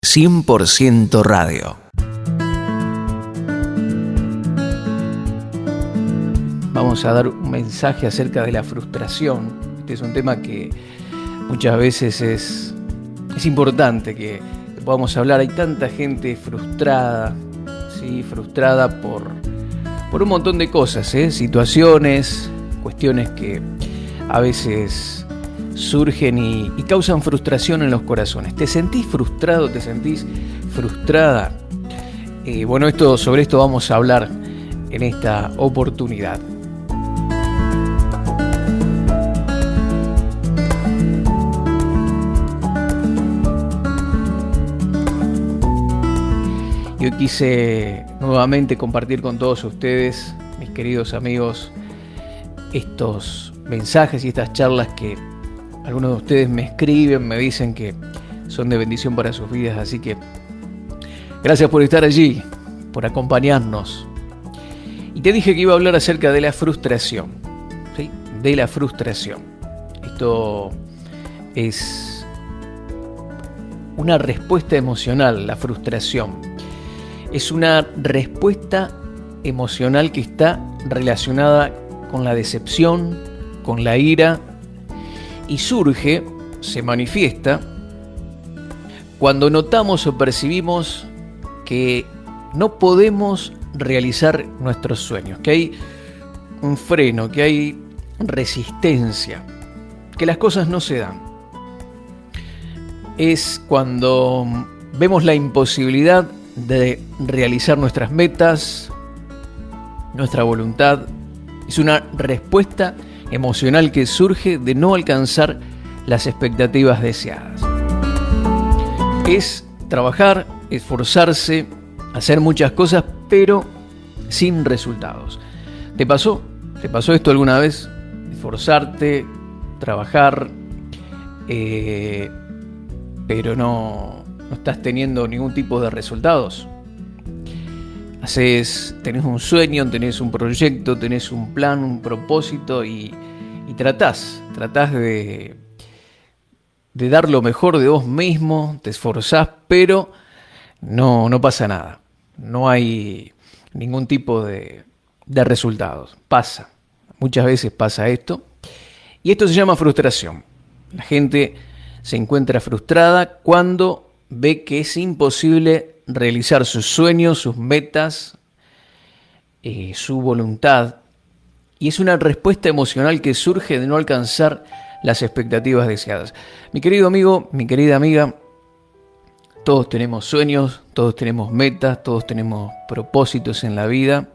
100% Radio. Vamos a dar un mensaje acerca de la frustración. Este es un tema que muchas veces es importante que podamos hablar. Hay tanta gente frustrada, ¿sí? Frustrada por un montón de cosas, situaciones, cuestiones que a veces surgen y causan frustración en los corazones. ¿Te sentís frustrado? ¿Te sentís frustrada? Sobre esto vamos a hablar en esta oportunidad. Yo quise nuevamente compartir con todos ustedes, mis queridos amigos, estos mensajes y estas charlas que algunos de ustedes me escriben, me dicen que son de bendición para sus vidas. Así que gracias por estar allí, por acompañarnos. Y te dije que iba a hablar acerca de la frustración, ¿sí? De la frustración. Esto es una respuesta emocional, la frustración. Es una respuesta emocional que está relacionada con la decepción, con la ira, y surge, se manifiesta, cuando notamos o percibimos que no podemos realizar nuestros sueños, que hay un freno, que hay resistencia, que las cosas no se dan. Es cuando vemos la imposibilidad de realizar nuestras metas, nuestra voluntad. Es una respuesta emocional que surge de no alcanzar las expectativas deseadas. Es trabajar, esforzarse, hacer muchas cosas, pero sin resultados. ¿Te pasó? ¿Te pasó esto alguna vez? Esforzarte, trabajar, pero no estás teniendo ningún tipo de resultados. Tenés un sueño, tenés un proyecto, tenés un plan, un propósito y tratás de dar lo mejor de vos mismo, te esforzás, pero no pasa nada. No hay ningún tipo de resultados. Muchas veces pasa esto. Y esto se llama frustración. La gente se encuentra frustrada cuando ve que es imposible realizar sus sueños, sus metas, su voluntad. Y es una respuesta emocional que surge de no alcanzar las expectativas deseadas. Mi querido amigo, mi querida amiga, todos tenemos sueños, todos tenemos metas, todos tenemos propósitos en la vida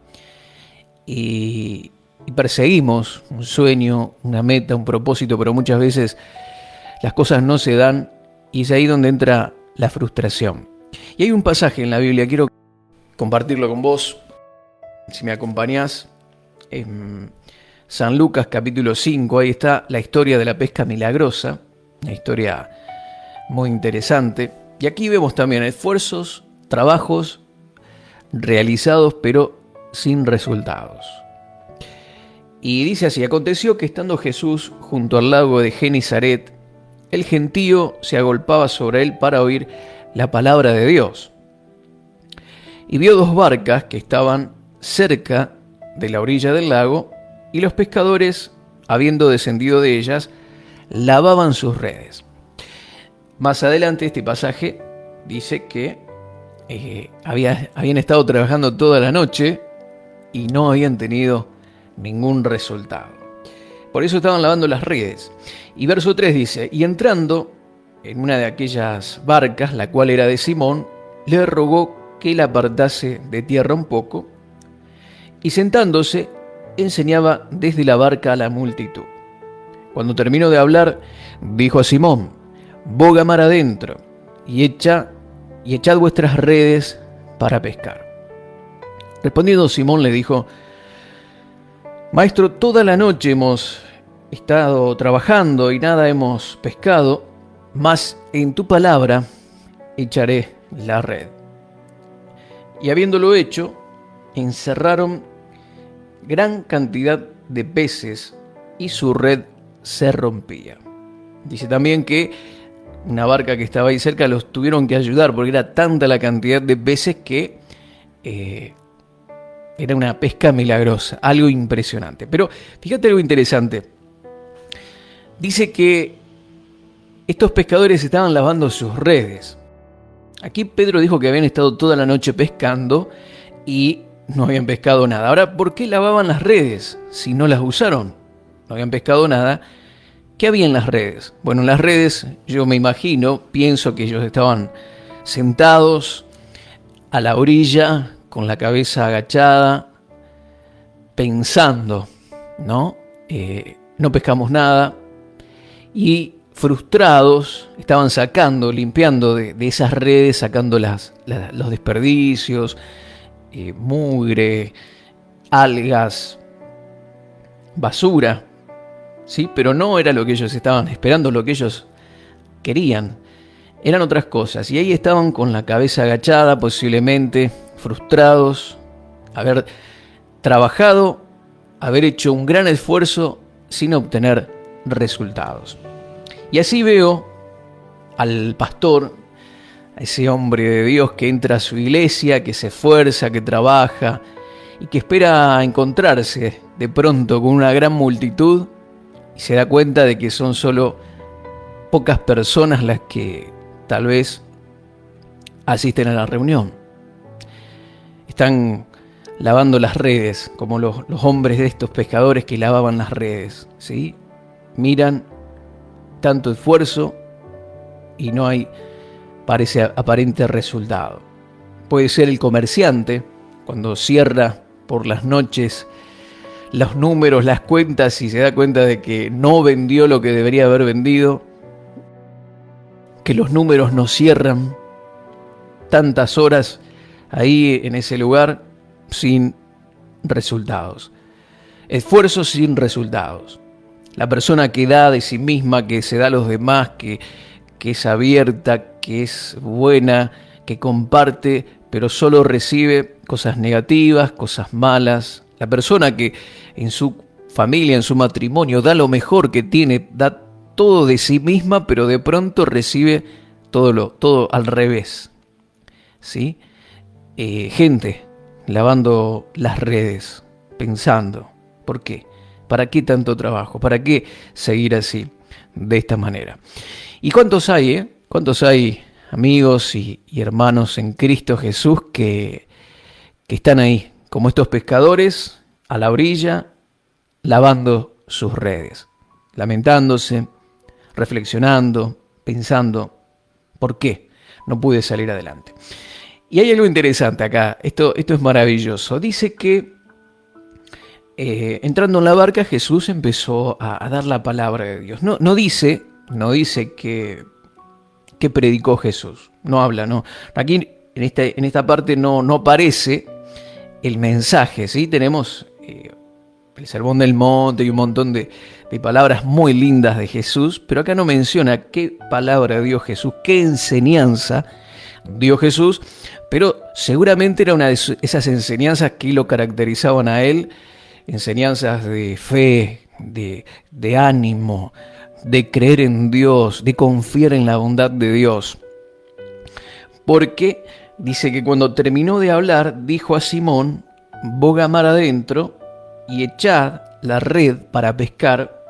y perseguimos un sueño, una meta, un propósito, pero muchas veces las cosas no se dan y es ahí donde entra la frustración. Y hay un pasaje en la Biblia, quiero compartirlo con vos, si me acompañás, en San Lucas capítulo 5, ahí está la historia de la pesca milagrosa, una historia muy interesante. Y aquí vemos también esfuerzos, trabajos realizados pero sin resultados. Y dice así: aconteció que estando Jesús junto al lago de Genesaret, el gentío se agolpaba sobre él para oír la palabra de Dios. Y vio dos barcas que estaban cerca de la orilla del lago, y los pescadores, habiendo descendido de ellas, lavaban sus redes. Más adelante este pasaje dice que habían estado trabajando toda la noche y no habían tenido ningún resultado. Por eso estaban lavando las redes. Y verso 3 dice: y entrando en una de aquellas barcas, la cual era de Simón, le rogó que la apartase de tierra un poco, y sentándose enseñaba desde la barca a la multitud. Cuando terminó de hablar, dijo a Simón: boga mar adentro y echad vuestras redes para pescar. Respondiendo Simón le dijo: Maestro, toda la noche hemos estado trabajando y nada hemos pescado, mas en tu palabra echaré la red. Y habiéndolo hecho, encerraron gran cantidad de peces y su red se rompía. Dice también que una barca que estaba ahí cerca, los tuvieron que ayudar porque era tanta la cantidad de peces que era una pesca milagrosa, algo impresionante. Pero fíjate algo interesante. Dice que estos pescadores estaban lavando sus redes. Aquí Pedro dijo que habían estado toda la noche pescando y no habían pescado nada. Ahora, ¿por qué lavaban las redes si no las usaron? No habían pescado nada. ¿Qué había en las redes? Bueno, en las redes yo me imagino, pienso que ellos estaban sentados a la orilla, con la cabeza agachada, pensando, ¿no? No pescamos nada y frustrados estaban sacando, limpiando de esas redes, sacando los desperdicios, mugre, algas, basura, ¿sí? Pero no era lo que ellos estaban esperando, lo que ellos querían. Eran otras cosas. Y ahí estaban con la cabeza agachada, posiblemente frustrados, haber trabajado, haber hecho un gran esfuerzo sin obtener resultados. Y así veo al pastor, a ese hombre de Dios que entra a su iglesia, que se esfuerza, que trabaja y que espera encontrarse de pronto con una gran multitud y se da cuenta de que son solo pocas personas las que tal vez asisten a la reunión. Están lavando las redes, como los hombres de estos pescadores que lavaban las redes, ¿sí? Miran tanto esfuerzo y no hay, parece, aparente resultado. Puede ser el comerciante, cuando cierra por las noches los números, las cuentas y se da cuenta de que no vendió lo que debería haber vendido, que los números no cierran, tantas horas ahí en ese lugar sin resultados. Esfuerzos sin resultados. La persona que da de sí misma, que se da a los demás, que es abierta, que es buena, que comparte, pero solo recibe cosas negativas, cosas malas. La persona que en su familia, en su matrimonio, da lo mejor que tiene, da todo de sí misma, pero de pronto recibe todo al revés. ¿Sí? Gente lavando las redes, pensando, ¿por qué? ¿Para qué tanto trabajo? ¿Para qué seguir así, de esta manera? ¿Y cuántos hay, ¿Cuántos hay amigos y hermanos en Cristo Jesús que están ahí, como estos pescadores, a la orilla, lavando sus redes, lamentándose, reflexionando, pensando, ¿por qué no pude salir adelante? Y hay algo interesante acá, esto es maravilloso. Dice que entrando en la barca Jesús empezó a dar la palabra de Dios. No dice que predicó Jesús, no habla, no. Aquí en esta parte no aparece el mensaje, ¿sí? Tenemos el Sermón del Monte y un montón de palabras muy lindas de Jesús, pero acá no menciona qué palabra dio Jesús, qué enseñanza dio Jesús, pero seguramente era una de esas enseñanzas que lo caracterizaban a él, enseñanzas de fe, de ánimo, de creer en Dios, de confiar en la bondad de Dios. Porque dice que cuando terminó de hablar, dijo a Simón, boga mar adentro y echad la red para pescar.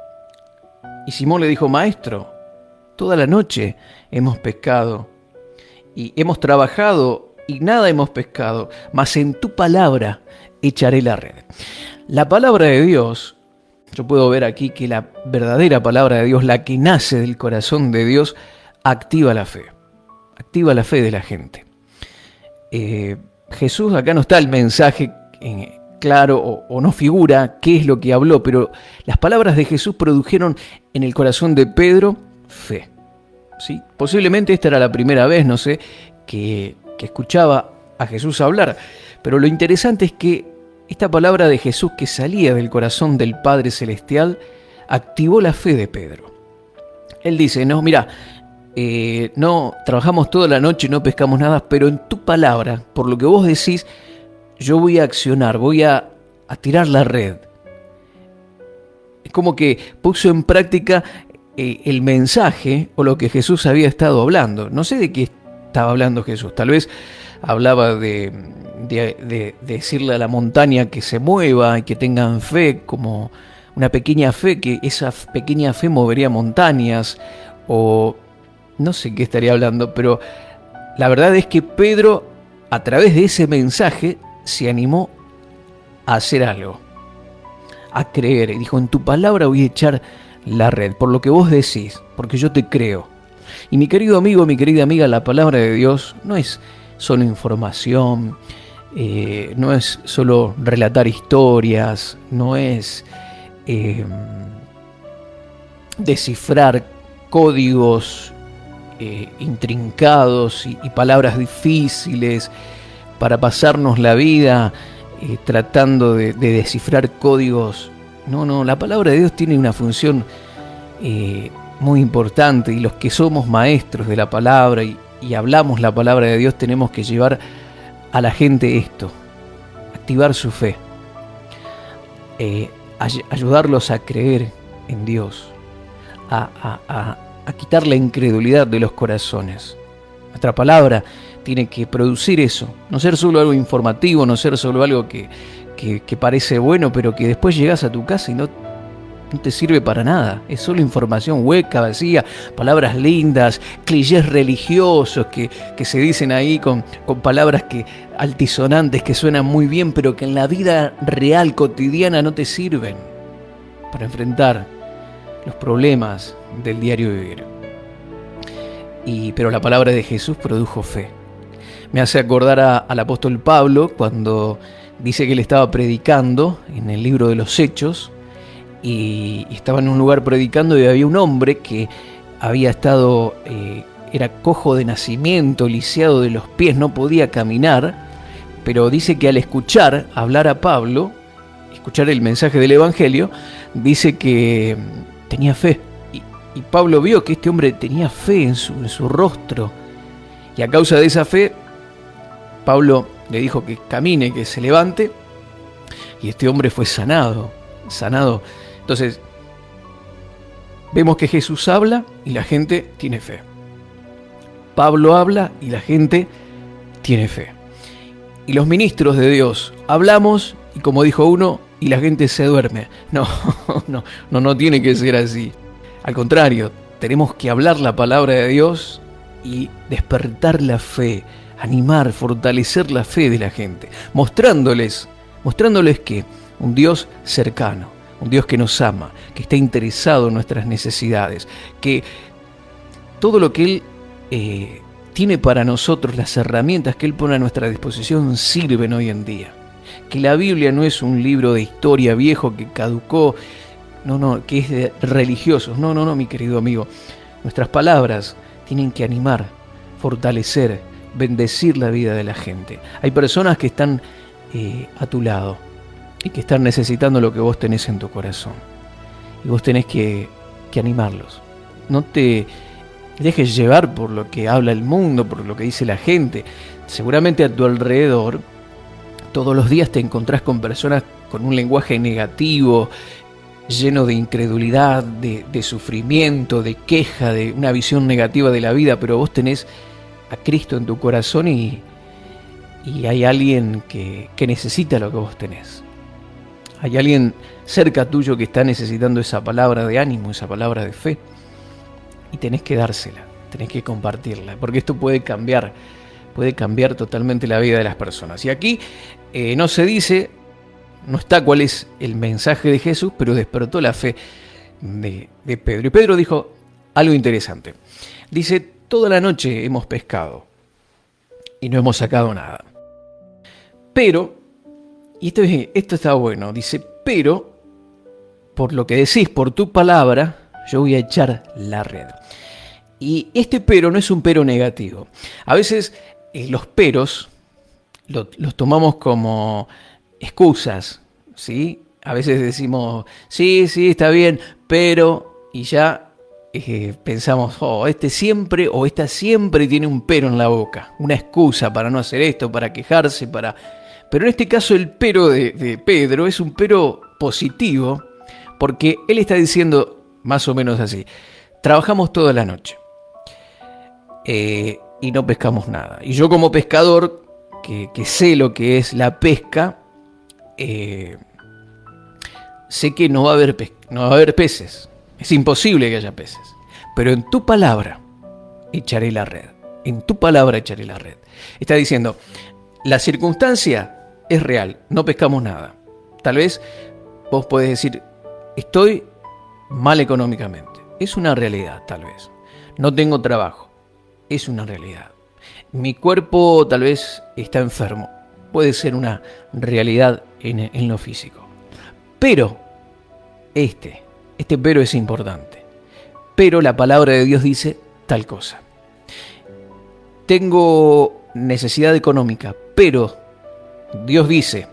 Y Simón le dijo, maestro, toda la noche hemos pescado y hemos trabajado y nada hemos pescado, mas en tu palabra echaré la red. La palabra de Dios, yo puedo ver aquí que la verdadera palabra de Dios, la que nace del corazón de Dios, activa la fe de la gente. Jesús, acá no está el mensaje claro o no figura qué es lo que habló, pero las palabras de Jesús produjeron en el corazón de Pedro fe. ¿Sí? Posiblemente esta era la primera vez, no sé, que escuchaba a Jesús hablar, pero lo interesante es que esta palabra de Jesús que salía del corazón del Padre Celestial activó la fe de Pedro. Él dice, no, mira, no trabajamos toda la noche y no pescamos nada, pero en tu palabra, por lo que vos decís, yo voy a accionar, voy a tirar la red. Es como que puso en práctica el mensaje o lo que Jesús había estado hablando. No sé de qué estaba hablando Jesús. Tal vez hablaba de decirle a la montaña que se mueva y que tengan fe, como una pequeña fe, que esa pequeña fe movería montañas, o no sé qué estaría hablando, pero la verdad es que Pedro, a través de ese mensaje, se animó a hacer algo, a creer, y dijo: en tu palabra voy a echar la red, por lo que vos decís, porque yo te creo. Y mi querido amigo, mi querida amiga, la palabra de Dios no es solo información, no es solo relatar historias, no es descifrar códigos intrincados y palabras difíciles para pasarnos la vida tratando de descifrar códigos. No, la palabra de Dios tiene una función muy importante, y los que somos maestros de la palabra y hablamos la palabra de Dios tenemos que llevar a la gente esto: activar su fe, ayudarlos a creer en Dios, a quitar la incredulidad de los corazones. Nuestra palabra tiene que producir eso, no ser solo algo informativo, no ser solo algo que parece bueno, pero que después llegas a tu casa y no te sirve para nada. Es solo información hueca, vacía, palabras lindas, clichés religiosos que se dicen ahí con palabras altisonantes que suenan muy bien, pero que en la vida real, cotidiana, no te sirven para enfrentar los problemas del diario vivir. Pero la palabra de Jesús produjo fe. Me hace acordar al apóstol Pablo cuando dice que él estaba predicando en el libro de los Hechos, y estaba en un lugar predicando, y había un hombre que había estado, era cojo de nacimiento, lisiado de los pies, no podía caminar, pero dice que al escuchar hablar a Pablo, escuchar el mensaje del Evangelio, dice que tenía fe. Y Pablo vio que este hombre tenía fe en su rostro, y a causa de esa fe, Pablo le dijo que camine, que se levante, y este hombre fue sanado. Entonces, vemos que Jesús habla y la gente tiene fe. Pablo habla y la gente tiene fe. Y los ministros de Dios hablamos, y como dijo uno, y la gente se duerme. No tiene que ser así. Al contrario, tenemos que hablar la palabra de Dios y despertar la fe, animar, fortalecer la fe de la gente, mostrándoles que un Dios cercano, un Dios que nos ama, que está interesado en nuestras necesidades, que todo lo que Él tiene para nosotros, las herramientas que Él pone a nuestra disposición, sirven hoy en día. Que la Biblia no es un libro de historia viejo que caducó, que es de religiosos. No, mi querido amigo. Nuestras palabras tienen que animar, fortalecer, bendecir la vida de la gente. Hay personas que están a tu lado y que están necesitando lo que vos tenés en tu corazón. Y vos tenés que animarlos. No te dejes llevar por lo que habla el mundo, por lo que dice la gente. Seguramente a tu alrededor todos los días te encontrás con personas con un lenguaje negativo, lleno de incredulidad, de sufrimiento, de queja, de una visión negativa de la vida, pero vos tenés a Cristo en tu corazón y hay alguien que necesita lo que vos tenés. Hay alguien cerca tuyo que está necesitando esa palabra de ánimo, esa palabra de fe, y tenés que dársela, tenés que compartirla, porque esto puede cambiar totalmente la vida de las personas. Y aquí no se dice, no está cuál es el mensaje de Jesús, pero despertó la fe de Pedro. Y Pedro dijo algo interesante. Dice: toda la noche hemos pescado y no hemos sacado nada. Pero, y esto está bueno, dice: pero, por lo que decís, por tu palabra, yo voy a echar la red. Y este pero no es un pero negativo. A veces los peros los tomamos como excusas, ¿sí? A veces decimos, sí, está bien, pero, y ya pensamos, este siempre o esta siempre tiene un pero en la boca, una excusa para no hacer esto, para quejarse, Pero en este caso el pero de Pedro es un pero positivo, porque él está diciendo más o menos así: trabajamos toda la noche y no pescamos nada. Y yo como pescador, que sé lo que es la pesca, sé que no va a haber peces. Es imposible que haya peces. Pero en tu palabra echaré la red. En tu palabra echaré la red. Está diciendo, la circunstancia es real, no pescamos nada. Tal vez vos podés decir, estoy mal económicamente. Es una realidad, tal vez. No tengo trabajo. Es una realidad. Mi cuerpo tal vez está enfermo. Puede ser una realidad en lo físico. Pero, este pero es importante. Pero la palabra de Dios dice tal cosa. Tengo necesidad económica, pero Dios dice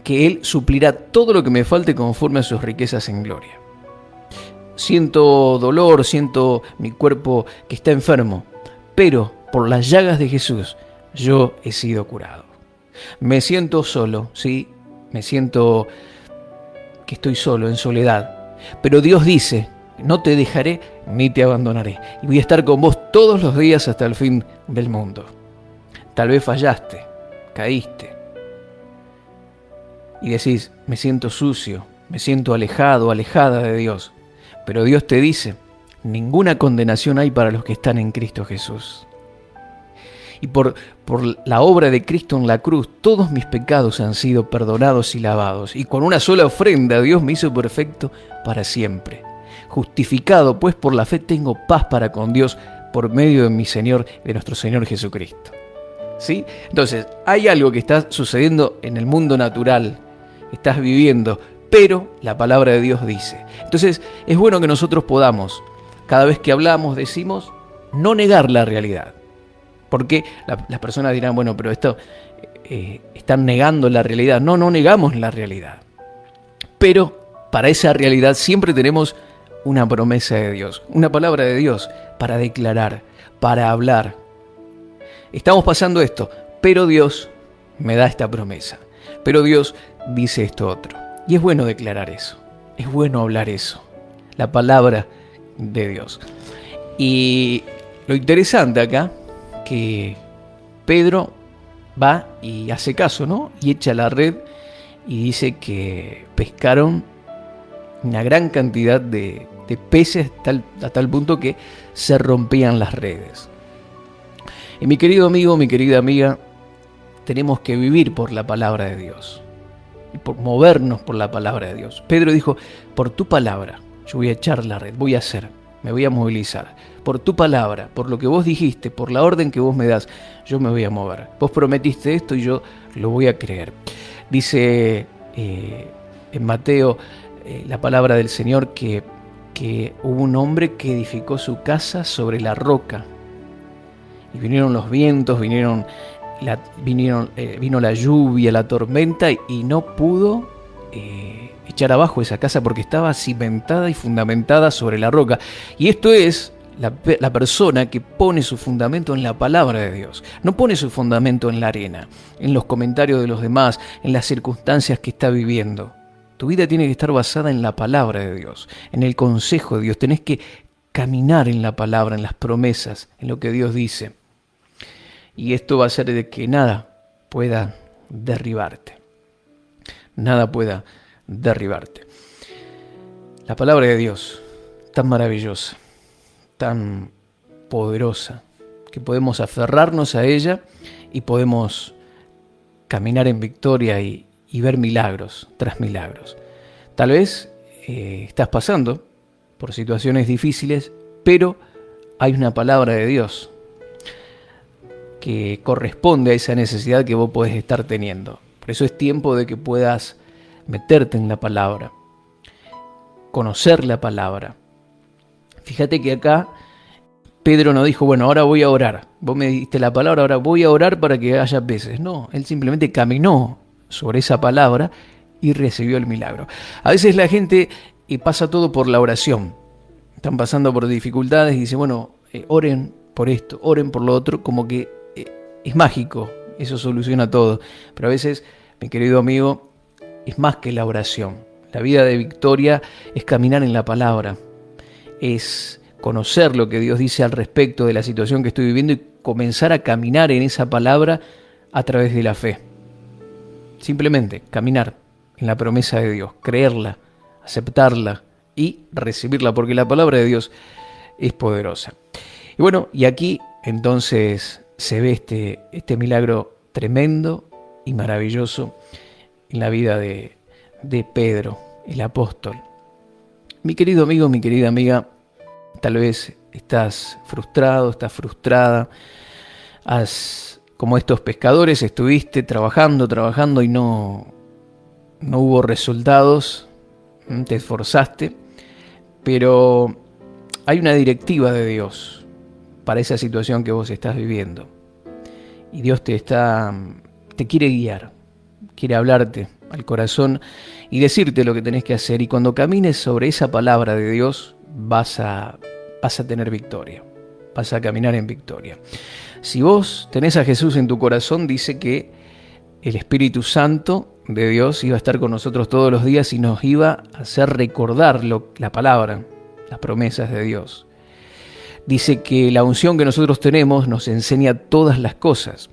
que Él suplirá todo lo que me falte conforme a sus riquezas en gloria. Siento dolor, siento mi cuerpo que está enfermo, pero por las llagas de Jesús yo he sido curado. Me siento solo, ¿sí? Me siento que estoy solo, en soledad. Pero Dios dice, no te dejaré ni te abandonaré. Y voy a estar con vos todos los días hasta el fin del mundo. Tal vez fallaste, caíste. Y decís, me siento sucio, me siento alejado, alejada de Dios. Pero Dios te dice, ninguna condenación hay para los que están en Cristo Jesús. Y por la obra de Cristo en la cruz, todos mis pecados han sido perdonados y lavados. Y con una sola ofrenda Dios me hizo perfecto para siempre. Justificado, pues por la fe tengo paz para con Dios por medio de mi Señor, de nuestro Señor Jesucristo. ¿Sí? Entonces, hay algo que está sucediendo en el mundo natural, estás viviendo, pero la palabra de Dios dice. Entonces, es bueno que nosotros podamos, cada vez que hablamos, decimos, no negar la realidad. Porque las personas dirán, bueno, pero esto están negando la realidad. No negamos la realidad. Pero para esa realidad siempre tenemos una promesa de Dios, una palabra de Dios para declarar, para hablar. Estamos pasando esto, pero Dios me da esta promesa. Pero Dios dice esto otro. Y es bueno declarar eso. Es bueno hablar eso. La palabra de Dios. Y lo interesante acá, que Pedro va y hace caso, ¿no? Y echa la red y dice que pescaron una gran cantidad de peces a tal punto que se rompían las redes. Y mi querido amigo, mi querida amiga, tenemos que vivir por la palabra de Dios. Y por movernos por la palabra de Dios. Pedro dijo, por tu palabra, yo voy a echar la red, voy a hacer. Me voy a movilizar. Por tu palabra, por lo que vos dijiste, por la orden que vos me das, yo me voy a mover. Vos prometiste esto y yo lo voy a creer. Dice en Mateo la palabra del Señor que hubo un hombre que edificó su casa sobre la roca. Y vinieron los vientos, vino la lluvia, la tormenta y no pudo echar abajo esa casa porque estaba cimentada y fundamentada sobre la roca. Y esto es la persona que pone su fundamento en la palabra de Dios. No pone su fundamento en la arena, en los comentarios de los demás, en las circunstancias que está viviendo. Tu vida tiene que estar basada en la palabra de Dios, en el consejo de Dios. Tenés que caminar en la palabra, en las promesas, en lo que Dios dice. Y esto va a hacer de que nada pueda derribarte. Nada pueda derribarte. La palabra de Dios, tan maravillosa, tan poderosa, que podemos aferrarnos a ella y podemos caminar en victoria y ver milagros tras milagros. Tal vez estás pasando por situaciones difíciles, pero hay una palabra de Dios que corresponde a esa necesidad que vos podés estar teniendo. Por eso es tiempo de que puedas meterte en la palabra, conocer la palabra. Fíjate que acá Pedro no dijo, bueno, ahora voy a orar. Vos me diste la palabra, ahora voy a orar para que haya peces. No, él simplemente caminó sobre esa palabra y recibió el milagro. A veces la gente pasa todo por la oración. Están pasando por dificultades y dicen, bueno, oren por esto, oren por lo otro, como que es mágico, eso soluciona todo. Pero a veces, mi querido amigo, es más que la oración. La vida de victoria es caminar en la palabra, es conocer lo que Dios dice al respecto de la situación que estoy viviendo y comenzar a caminar en esa palabra a través de la fe. Simplemente caminar en la promesa de Dios, creerla, aceptarla y recibirla, porque la palabra de Dios es poderosa. Y bueno, y aquí entonces se ve este milagro tremendo y maravilloso en la vida de Pedro, el apóstol. Mi querido amigo, mi querida amiga, tal vez estás frustrado, estás frustrada, como estos pescadores, estuviste trabajando y no hubo resultados, te esforzaste, pero hay una directiva de Dios para esa situación que vos estás viviendo. Y Dios te quiere guiar, quiere hablarte al corazón y decirte lo que tenés que hacer. Y cuando camines sobre esa palabra de Dios, vas a tener victoria, vas a caminar en victoria. Si vos tenés a Jesús en tu corazón, dice que el Espíritu Santo de Dios iba a estar con nosotros todos los días y nos iba a hacer recordar la palabra, las promesas de Dios. Dice que la unción que nosotros tenemos nos enseña todas las cosas.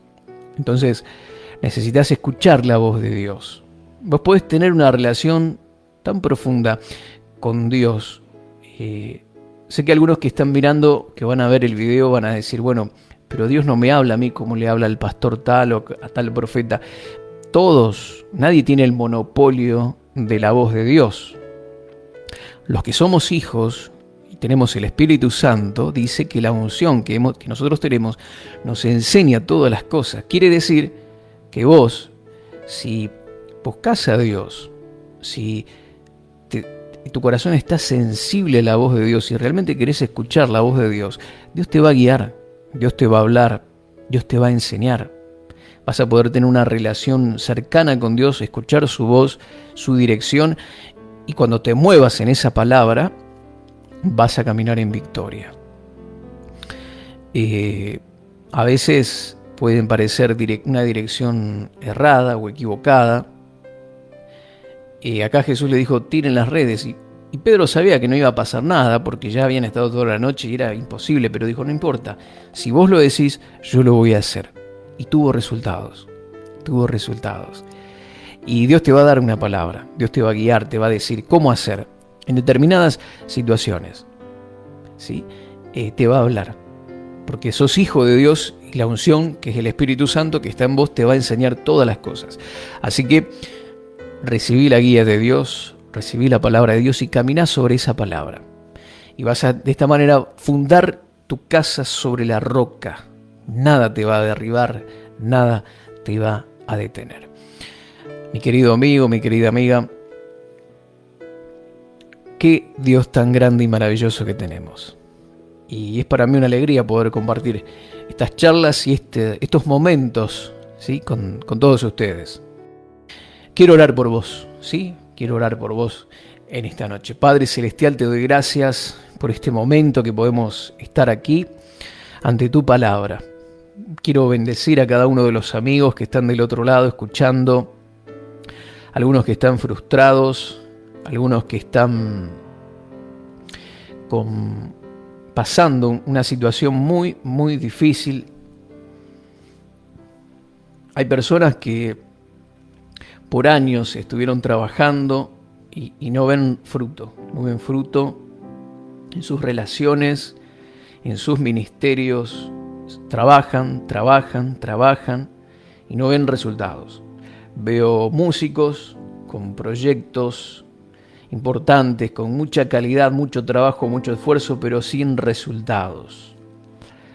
Entonces necesitas escuchar la voz de Dios. Vos podés tener una relación tan profunda con Dios. Sé que algunos que están mirando, que van a ver el video, van a decir, bueno, pero Dios no me habla a mí como le habla al pastor tal o a tal profeta. Todos, nadie tiene el monopolio de la voz de Dios. Los que somos hijos y tenemos el Espíritu Santo, dice que la unción que nosotros tenemos nos enseña todas las cosas. Quiere decir que vos, si buscás a Dios, si tu corazón está sensible a la voz de Dios, si realmente querés escuchar la voz de Dios, Dios te va a guiar, Dios te va a hablar, Dios te va a enseñar. Vas a poder tener una relación cercana con Dios, escuchar su voz, su dirección, y cuando te muevas en esa palabra, vas a caminar en victoria. A veces pueden parecer una dirección errada o equivocada. Acá Jesús le dijo, tiren las redes, y Pedro sabía que no iba a pasar nada porque ya habían estado toda la noche y era imposible, pero dijo, no importa, si vos lo decís, yo lo voy a hacer. Y tuvo resultados. Y Dios te va a dar una palabra, Dios te va a guiar, te va a decir cómo hacer en determinadas situaciones. ¿Sí? Te va a hablar, porque sos hijo de Dios y la unción, que es el Espíritu Santo que está en vos, te va a enseñar todas las cosas. Así que recibí la guía de Dios, recibí la palabra de Dios y caminá sobre esa palabra. Y vas a, de esta manera, fundar tu casa sobre la roca. Nada te va a derribar, nada te va a detener. Mi querido amigo, mi querida amiga, qué Dios tan grande y maravilloso que tenemos. Y es para mí una alegría poder compartir estas charlas y estos momentos, ¿sí? con todos ustedes. Quiero orar por vos, ¿sí? Quiero orar por vos en esta noche. Padre Celestial, te doy gracias por este momento que podemos estar aquí ante tu palabra. Quiero bendecir a cada uno de los amigos que están del otro lado escuchando, algunos que están frustrados, algunos que están pasando una situación muy, muy difícil. Hay personas que por años estuvieron trabajando y no ven fruto en sus relaciones, en sus ministerios. Trabajan y no ven resultados. Veo músicos con proyectos importantes, con mucha calidad, mucho trabajo, mucho esfuerzo, pero sin resultados.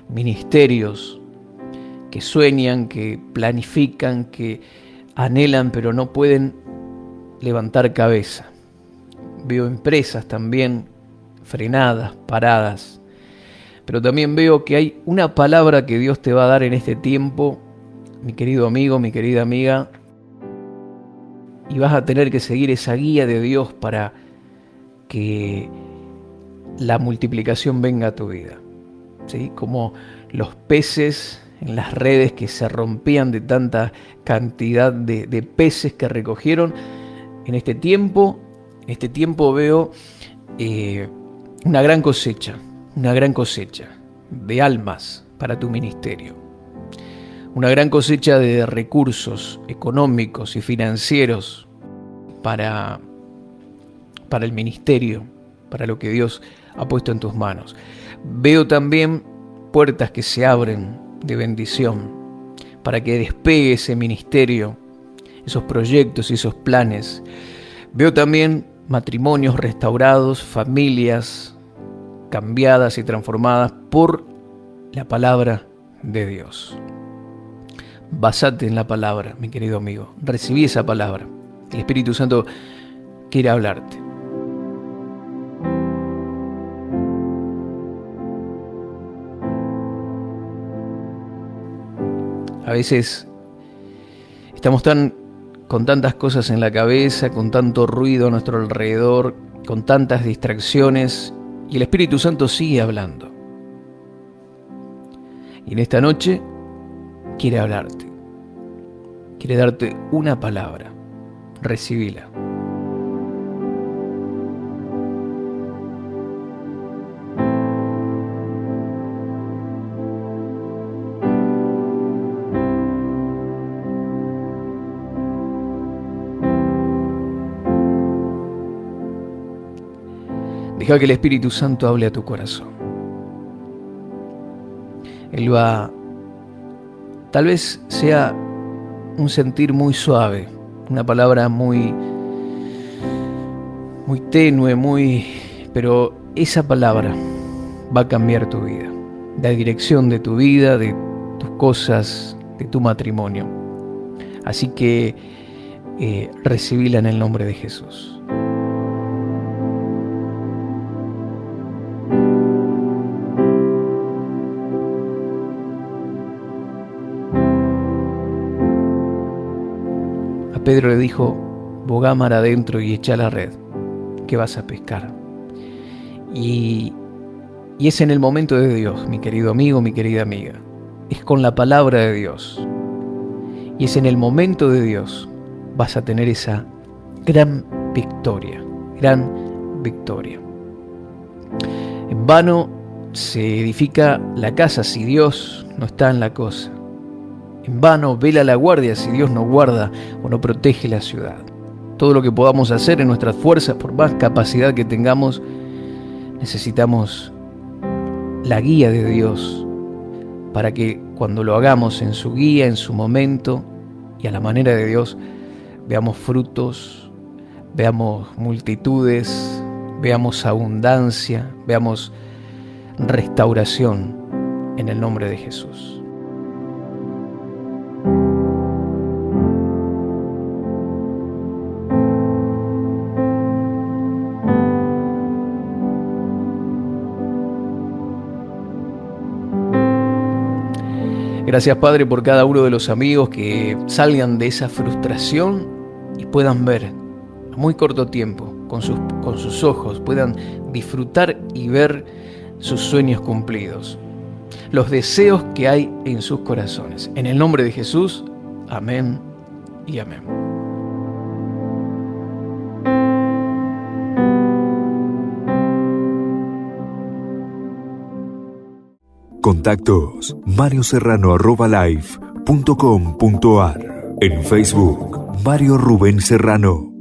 Ministerios que sueñan, que planifican, que anhelan, pero no pueden levantar cabeza. Veo empresas también frenadas, paradas. Pero también veo que hay una palabra que Dios te va a dar en este tiempo, mi querido amigo, mi querida amiga, y vas a tener que seguir esa guía de Dios para que la multiplicación venga a tu vida. ¿Sí? Como los peces en las redes que se rompían de tanta cantidad de peces que recogieron, en este tiempo En este tiempo veo una gran cosecha de almas para tu ministerio. Una gran cosecha de recursos económicos y financieros para el ministerio, para lo que Dios ha puesto en tus manos. Veo también puertas que se abren de bendición para que despegue ese ministerio, esos proyectos y esos planes. Veo también matrimonios restaurados, familias cambiadas y transformadas por la palabra de Dios. Basate en la palabra, mi querido amigo. Recibí esa palabra. El Espíritu Santo quiere hablarte. A veces estamos con tantas cosas en la cabeza, con tanto ruido a nuestro alrededor, con tantas distracciones, y el Espíritu Santo sigue hablando. Y en esta noche quiere hablarte, quiere darte una palabra. Recibíla. Deja que el Espíritu Santo hable a tu corazón. Él va, tal vez sea un sentir muy suave, una palabra muy tenue, pero esa palabra va a cambiar tu vida, la dirección de tu vida, de tus cosas, de tu matrimonio. Así que recibíla en el nombre de Jesús. Pedro le dijo: bogá mar adentro y echa la red, que vas a pescar. Y es en el momento de Dios, mi querido amigo, mi querida amiga. Es con la palabra de Dios. Y es en el momento de Dios vas a tener esa gran victoria, gran victoria. En vano se edifica la casa si Dios no está en la cosa. En vano vela la guardia si Dios no guarda o no protege la ciudad. Todo lo que podamos hacer en nuestras fuerzas, por más capacidad que tengamos, necesitamos la guía de Dios para que cuando lo hagamos en su guía, en su momento y a la manera de Dios, veamos frutos, veamos multitudes, veamos abundancia, veamos restauración en el nombre de Jesús. Gracias, Padre, por cada uno de los amigos que salgan de esa frustración y puedan ver a muy corto tiempo, con sus ojos, puedan disfrutar y ver sus sueños cumplidos, los deseos que hay en sus corazones. En el nombre de Jesús, amén y amén. Contactos: marioserrano@live.com.ar. En Facebook, Mario Rubén Serrano.